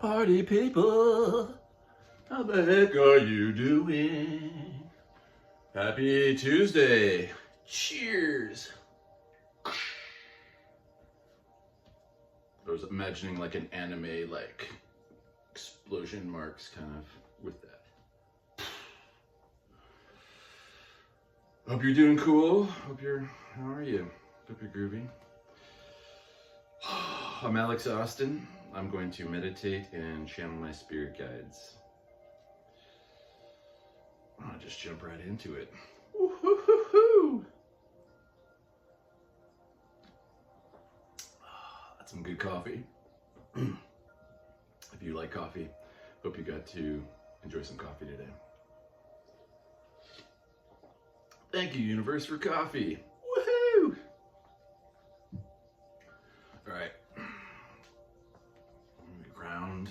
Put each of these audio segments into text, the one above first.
Party people, how the heck are you doing? Happy Tuesday. Cheers. I was imagining like an anime, like explosion marks kind of with that. Hope you're doing cool. How are you? Hope you're groovy. I'm Alex Austin. I'm going to meditate and channel my spirit guides. I'll just jump right into it. Woo-hoo-hoo-hoo. That's some good coffee. If you like coffee, hope you got to enjoy some coffee today. Thank you, universe, for coffee. Woohoo! All right. Ground.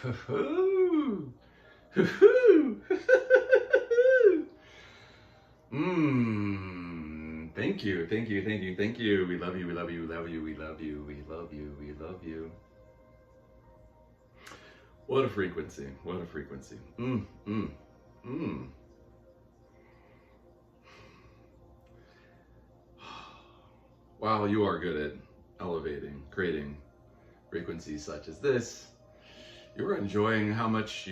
Hoo-hoo. Hoo-hoo. Thank you, thank you, thank you, thank you. We love you, we love you, we love you, we love you, we love you, we love you. What a frequency, what a frequency. Wow, you are good at elevating, creating frequencies such as this. You're enjoying how much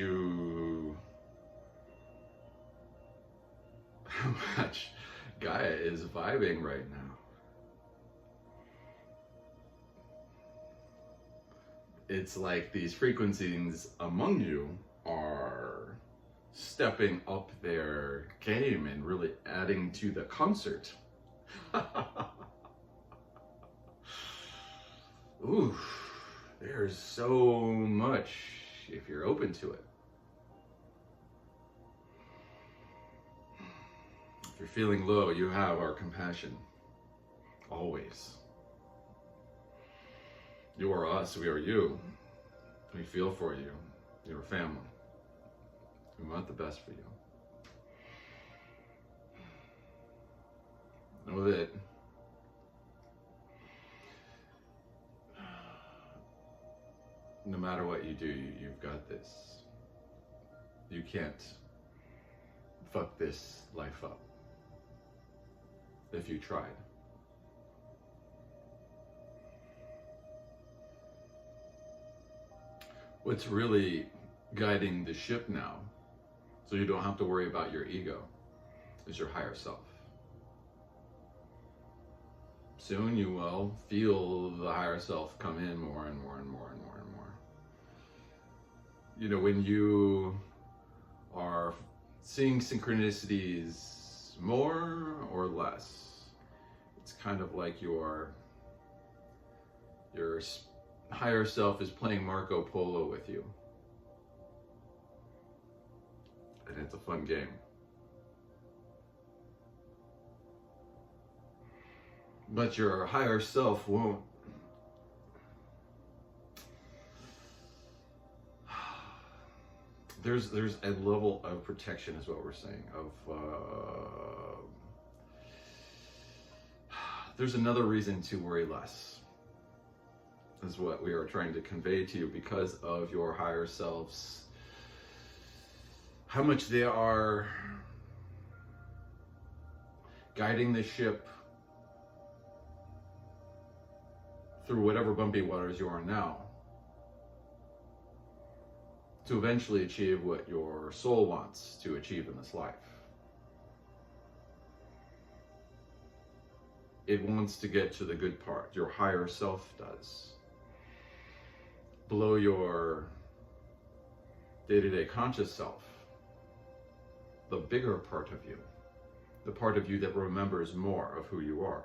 Gaia is vibing right now. It's like these frequencies among you are stepping up their game and really adding to the concert. Ooh, there's so much if you're open to it. If you're feeling low, you have our compassion. Always. You are us, we are you. We feel for you. You're a family. We want the best for you. Know that no matter what you do, you've got this. You can't fuck this life up if you tried. What's really guiding the ship now, so you don't have to worry about your ego, is your higher self. Soon you will feel the higher self come in more and more and more and more and more. You know, when you are seeing synchronicities more or less, it's kind of like your higher self is playing Marco Polo with you. And it's a fun game. But your higher self won't. There's a level of protection, is what we're saying, of there's another reason to worry less, is what we are trying to convey to you, because of your higher selves, how much they are guiding the ship through whatever bumpy waters you are now, to eventually achieve what your soul wants to achieve in this life. It wants to get to the good part. Your higher self does. Below your day-to-day conscious self, the bigger part of you, the part of you that remembers more of who you are,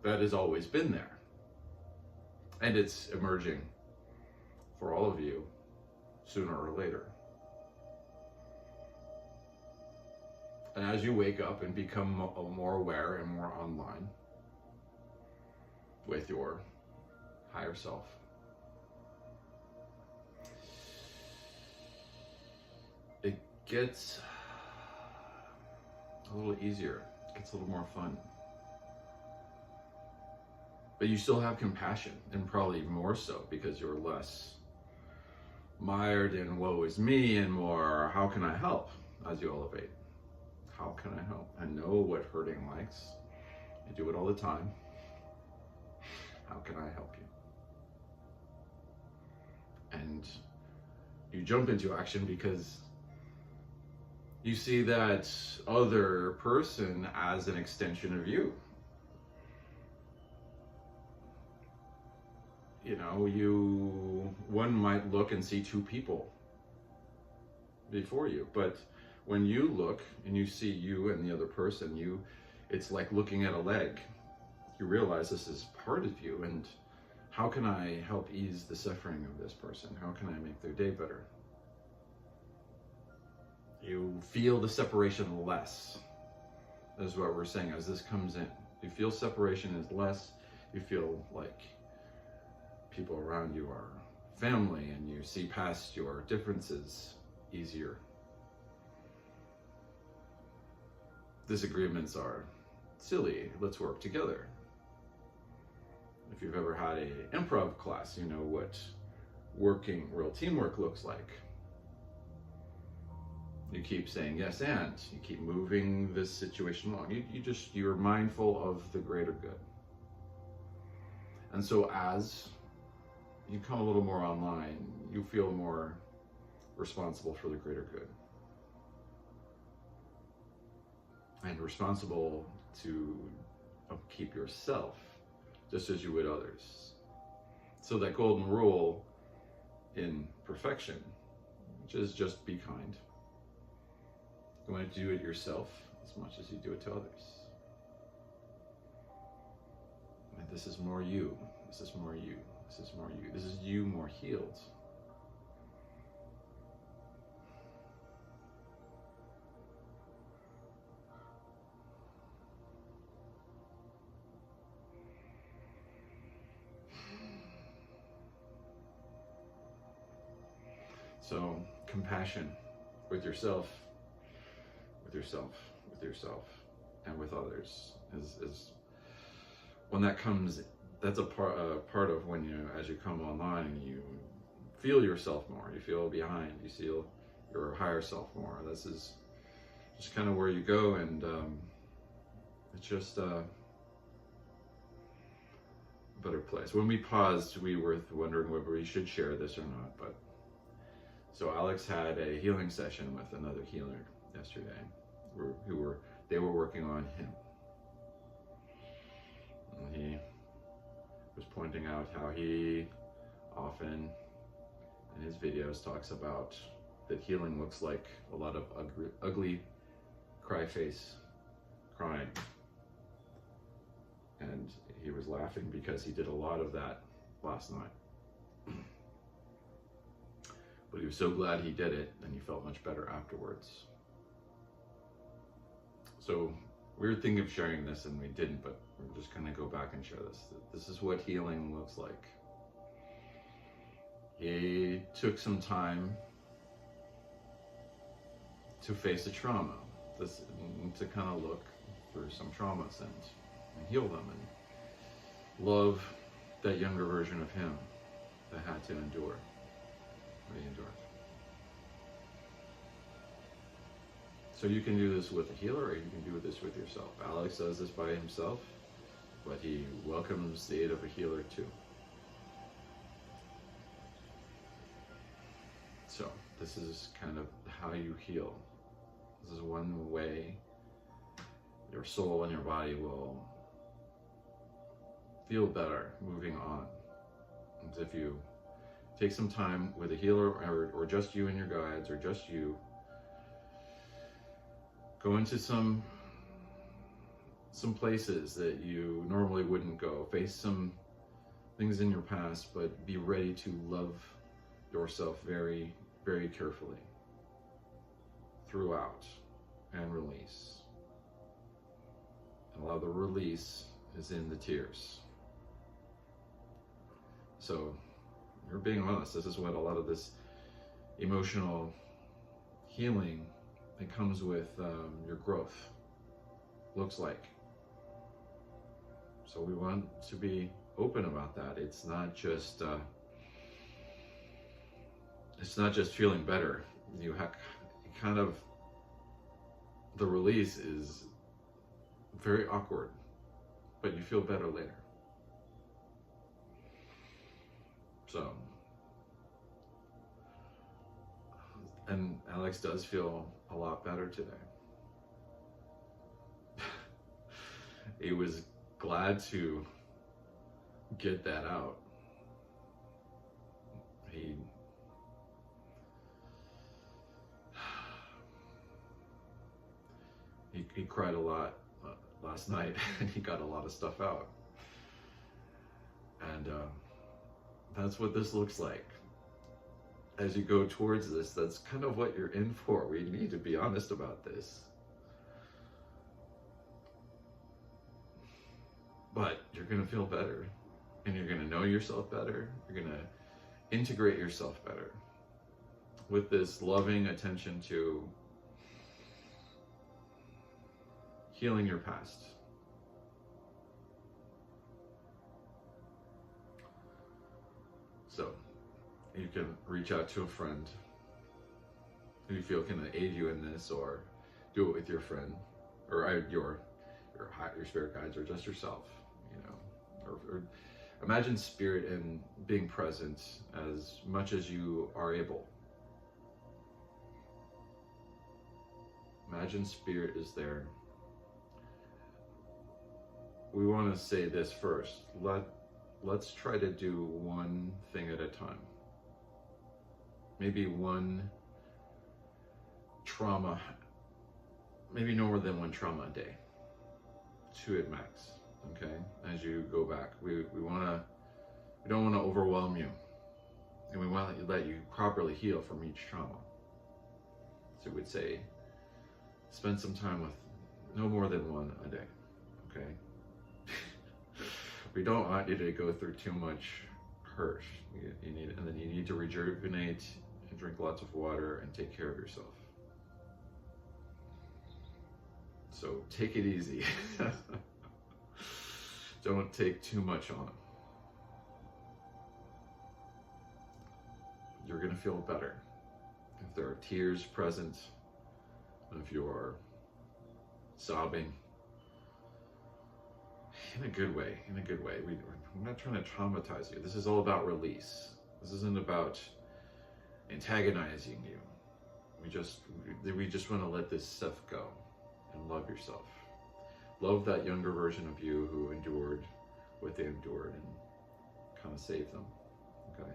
that has always been there. And it's emerging for all of you sooner or later. And as you wake up and become more aware and more online with your higher self, it gets a little easier, it gets a little more fun. But you still have compassion, and probably more so because you're less mired in woe is me and more how can I help as you elevate. How can I help? I know what hurting likes. I do it all the time. How can I help you? And you jump into action because you see that other person as an extension of you. You know, one might look and see two people before you, but when you look and you see you and the other person, it's like looking at a leg. You realize this is part of you, and how can I help ease the suffering of this person? How can I make their day better? You feel the separation less. That's what we're saying as this comes in. You feel separation is less. You feel like people around you are family, and you see past your differences easier. Disagreements are silly. Let's work together. If you've ever had an improv class, you know what working real teamwork looks like. You keep saying yes and you keep moving this situation along. You're mindful of the greater good. And so as you come a little more online, you feel more responsible for the greater good. And responsible to upkeep yourself just as you would others. So that golden rule in perfection, which is just be kind. You want to do it yourself as much as you do it to others. And this is more you. This is more you. This is more you. This is you more healed. So compassion with yourself, and with others is when that comes. That's a part of when as you come online and you feel yourself more. You feel behind. You feel your higher self more. This is just kind of where you go, and it's just a better place. When we paused, we were wondering whether we should share this or not, but. So Alex had a healing session with another healer yesterday, they were working on him. And he was pointing out how he often in his videos talks about that healing looks like a lot of ugly cry face crying. And he was laughing because he did a lot of that last night. But he was so glad he did it, and he felt much better afterwards. So we were thinking of sharing this, and we didn't, but we're just going to go back and share this. This is what healing looks like. He took some time to face a trauma, to kind of look through some traumas and heal them and love that younger version of him that had to endure what he endured. So you can do this with a healer, or you can do this with yourself. Alex does this by himself, but he welcomes the aid of a healer too. So this is kind of how you heal. This is one way your soul and your body will feel better moving on. As if you take some time with a healer, or just you and your guides, or just you, go into some places that you normally wouldn't go. Face some things in your past, but be ready to love yourself very, very carefully throughout, and release. And a lot of the release is in the tears. So you're being honest. This is what a lot of this emotional healing that comes with your growth looks like. So we want to be open about that. It's not just feeling better. You have kind of, the release is very awkward, but you feel better later. So, and Alex does feel a lot better today. He was glad to get that out. He cried a lot last night, and he got a lot of stuff out. And that's what this looks like. As you go towards this, that's kind of what you're in for. We need to be honest about this. But you're going to feel better, and you're going to know yourself better. You're going to integrate yourself better with this loving attention to healing your past. So you can reach out to a friend who you feel can aid you in this, or do it with your friend, or your spirit guides, or just yourself, or imagine spirit and being present as much as you are able. Imagine spirit is there. We want to say this first. Let's try to do one thing at a time. Maybe one trauma, maybe no more than one trauma a day. 2 at max, okay? As you go back, we don't want to overwhelm you, and we want to let you properly heal from each trauma. So we'd say, spend some time with no more than 1 a day, okay? We don't want you to go through too much hurt. And then you need to rejuvenate and drink lots of water and take care of yourself. So take it easy. Don't take too much on. You're going to feel better. If there are tears present, if you're sobbing, in a good way, we're not trying to traumatize you. This is all about release. This isn't about antagonizing you. We just want to let this stuff go and love yourself. Love that younger version of you who endured what they endured, and kind of save them, okay?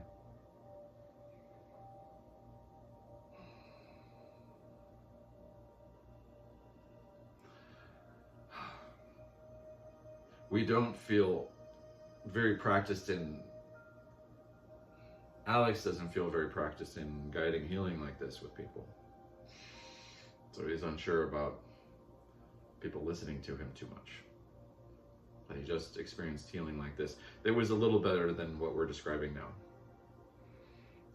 We don't feel very practiced in, Alex doesn't feel very practiced in guiding healing like this with people. So he's unsure about people listening to him too much. He just experienced healing like this. It was a little better than what we're describing now.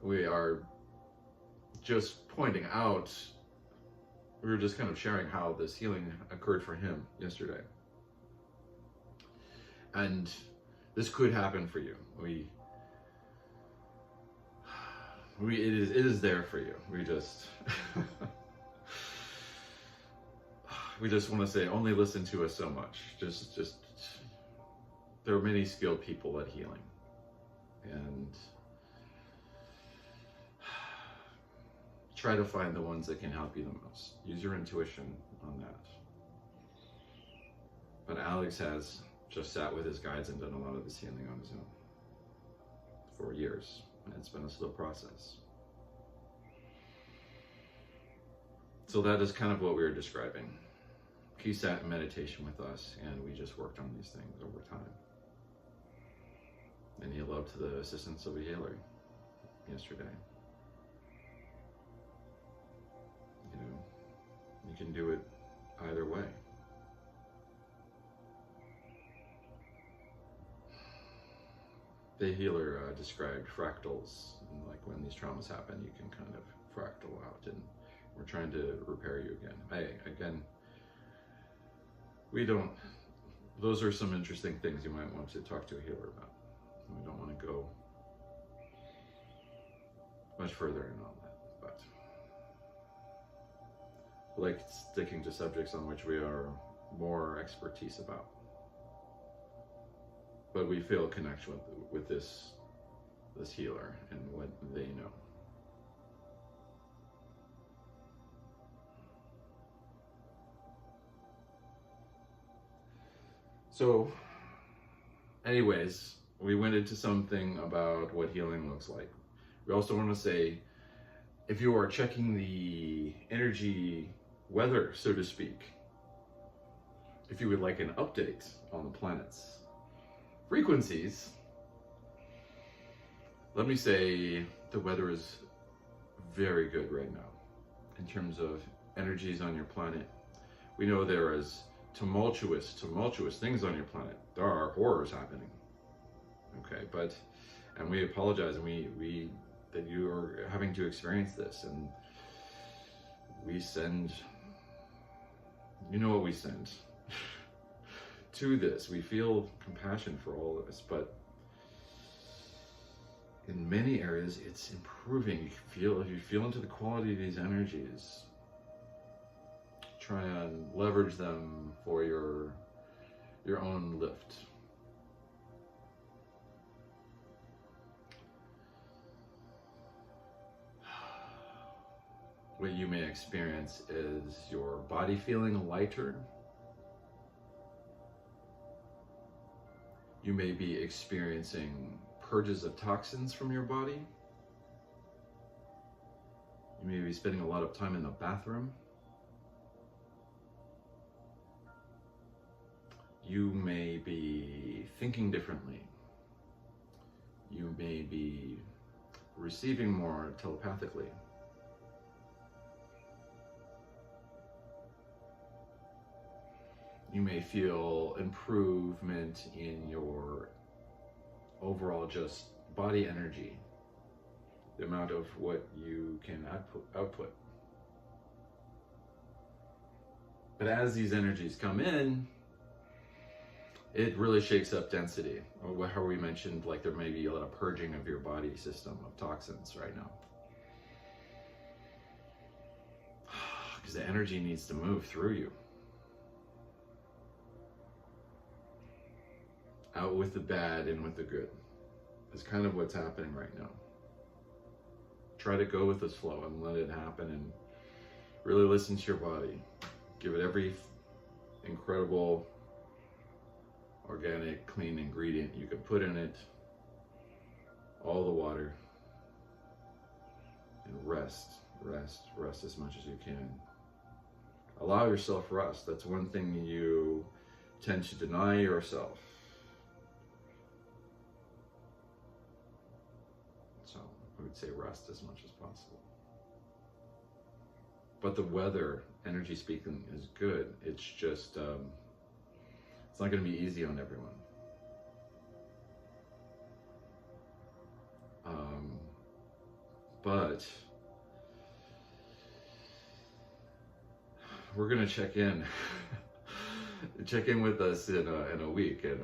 We are just pointing out we were just kind of sharing how this healing occurred for him yesterday. And this could happen for you. It is there for you. We just we just want to say, only listen to us so much. Just there are many skilled people at healing, and try to find the ones that can help you the most. Use your intuition on that. But Alex has just sat with his guides and done a lot of this healing on his own for years. And it's been a slow process. So that is kind of what we were describing. He sat in meditation with us, and we just worked on these things over time. And he loved the assistance of a healer yesterday. You know, you can do it either way. The healer described fractals, and like when these traumas happen, you can kind of fractal out, and we're trying to repair you again. We don't, those are some interesting things you might want to talk to a healer about. We don't want to go much further in on that, but we like sticking to subjects on which we are more expertise about. But we feel a connection with this healer and what they know. So, anyways, we went into something about what healing looks like. We also want to say, if you are checking the energy weather, so to speak, if you would like an update on the planets frequencies, let me say the weather is very good right now in terms of energies on your planet. We know there is tumultuous things on your planet. There are horrors happening. Okay, and we apologize, and we that you are having to experience this, and we send, you know what we send to this. We feel compassion for all of us, but in many areas it's improving. If you feel into the quality of these energies, try and leverage them for your own lift. What you may experience is your body feeling lighter. You may be experiencing purges of toxins from your body. You may be spending a lot of time in the bathroom. You may be thinking differently. You may be receiving more telepathically. You may feel improvement in your overall just body energy, the amount of what you can output. But as these energies come in, it really shakes up density. Or how we mentioned, like there may be a lot of purging of your body system of toxins right now. Because the energy needs to move through you. Out with the bad, in with the good. That's kind of what's happening right now. Try to go with this flow and let it happen, and really listen to your body. Give it every incredible organic, clean ingredient you can put in it, all the water, and rest as much as you can. Allow yourself rest. That's one thing you tend to deny yourself. So I would say rest as much as possible. But the weather, energy speaking, is good. It's just, it's not going to be easy on everyone. But we're gonna check in. Check in with us in a week, and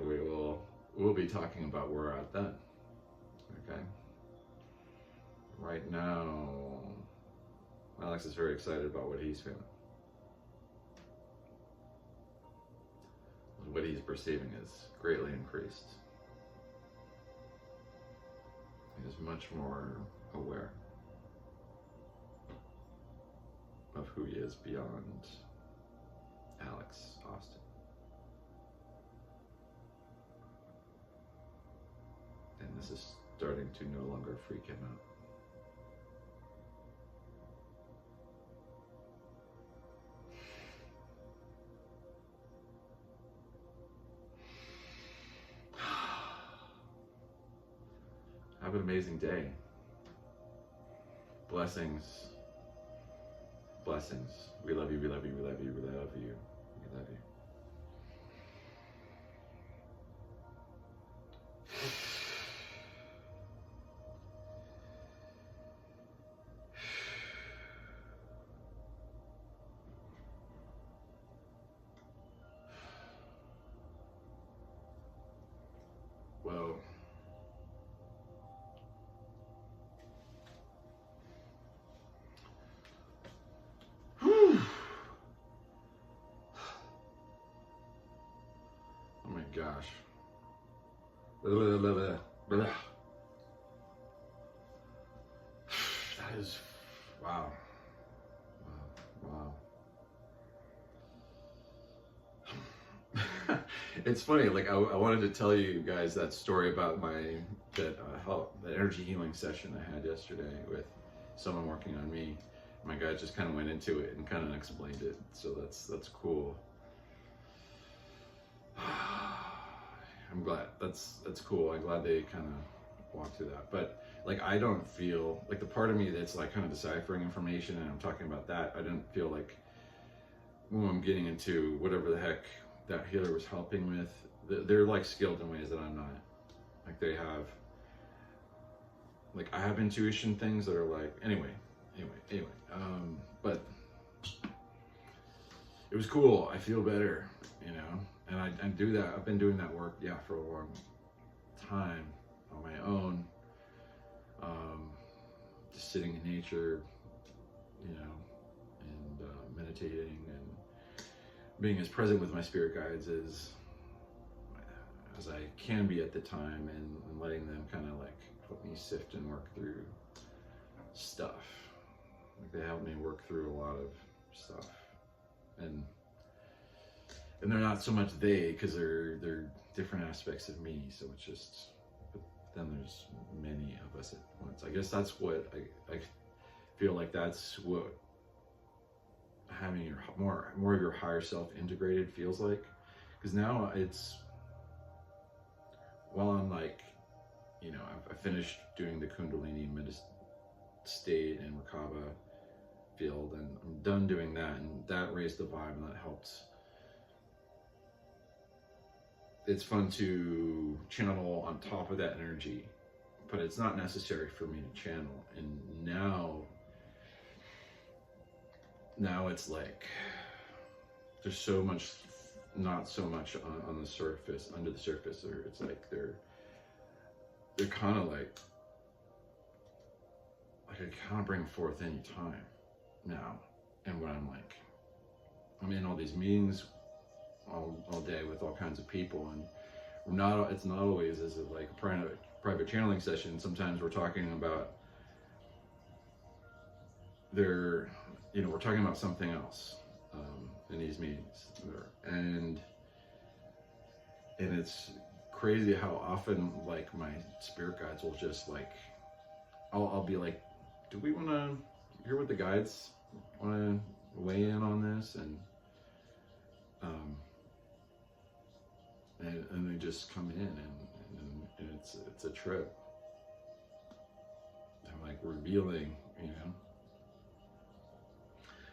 we'll be talking about where we're at then. Okay. Right now, Alex is very excited about what he's feeling. What he's perceiving is greatly increased. He is much more aware of who he is beyond Alex Austin. And this is starting to no longer freak him out. Have an amazing day. Blessings. Blessings. We love you, we love you, we love you, we love you, we love you. Well, oh my gosh. That is, wow. Wow. It's funny, like I wanted to tell you guys that story about that energy healing session I had yesterday with someone working on me. My guy just kind of went into it and kind of explained it, so that's cool. I'm glad that's cool. I'm glad they kind of walked through that. But like, I don't feel like the part of me that's like kind of deciphering information and I'm talking about that, I didn't feel like when I'm getting into whatever the heck that healer was helping with, they're like skilled in ways that I'm not. Like they have, like I have intuition things that are like, anyway. But it was cool. I feel better, you know, and I do that. I've been doing that work, for a long time on my own. Just sitting in nature, you know, and meditating and being as present with my spirit guides as I can be at the time, and letting them kind of like help me sift and work through stuff. Like they help me work through a lot of stuff, and they're not so much they, because they're different aspects of me. So it's just, but then there's many of us at once. I guess that's what I feel like. That's what having your more of your higher self integrated feels like. Because now it's, while I'm like, you know, I finished doing the kundalini state and Merkaba field, and I'm done doing that, and that raised the vibe, and that helped. It's fun to channel on top of that energy, but it's not necessary for me to channel. And now it's like there's so much, not so much on the surface, under the surface, or it's like they're kind of like I can't bring forth any time now. And when I'm in all these meetings all day with all kinds of people, and it's not always as like a private channeling session. Sometimes we're talking about we're talking about something else in these meetings, and it's crazy how often like my spirit guides will just like, I'll be like, do we want to hear what the guides want to weigh in on this? And they just come in, and it's a trip. I'm like revealing, you know.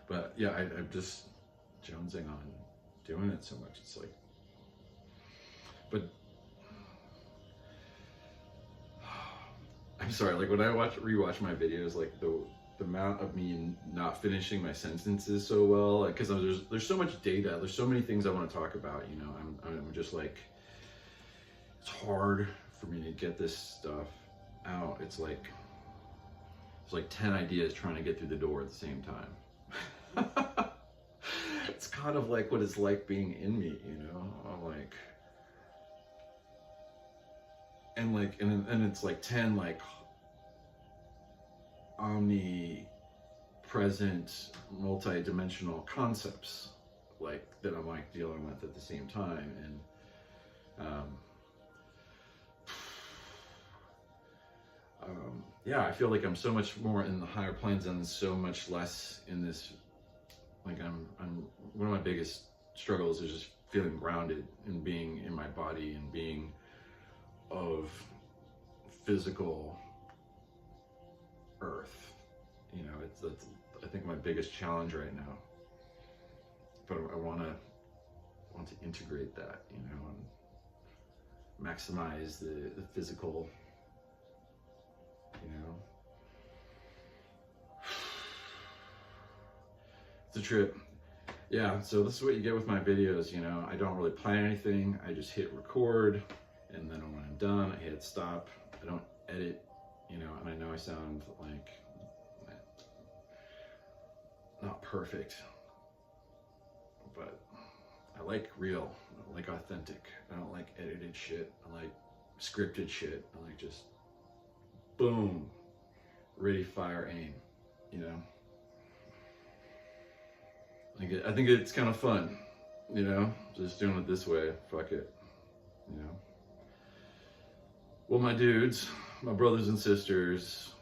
But yeah, I'm just jonesing on doing it so much. It's like, but I'm sorry, like when I rewatch my videos, like the amount of me not finishing my sentences so well, because there's so much data, there's so many things I want to talk about, you know. I'm just like, it's hard for me to get this stuff out. It's like 10 ideas trying to get through the door at the same time. It's kind of like what it's like being in me, you know. I'm like, and it's like 10 like omnipresent, multi-dimensional concepts like that I'm like dealing with at the same time. And yeah, I feel like I'm so much more in the higher planes and so much less in this. Like I'm one of my biggest struggles is just feeling grounded and being in my body and being of physical earth. You know, that's I think my biggest challenge right now. But I want to integrate that, you know, and maximize the physical, you know. It's a trip. Yeah, so this is what you get with my videos, you know. I don't really plan anything. I just hit record, and then when I'm done, I hit stop. I don't edit, you know, and I know I sound like not perfect, but I like real. I like authentic. I don't like edited shit. I like scripted shit. I like just boom, ready, fire, aim, you know. I think it's kind of fun, you know, just doing it this way. Fuck it, you know. Well, my dudes, my brothers and sisters,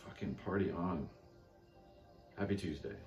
fucking party on. Happy Tuesday.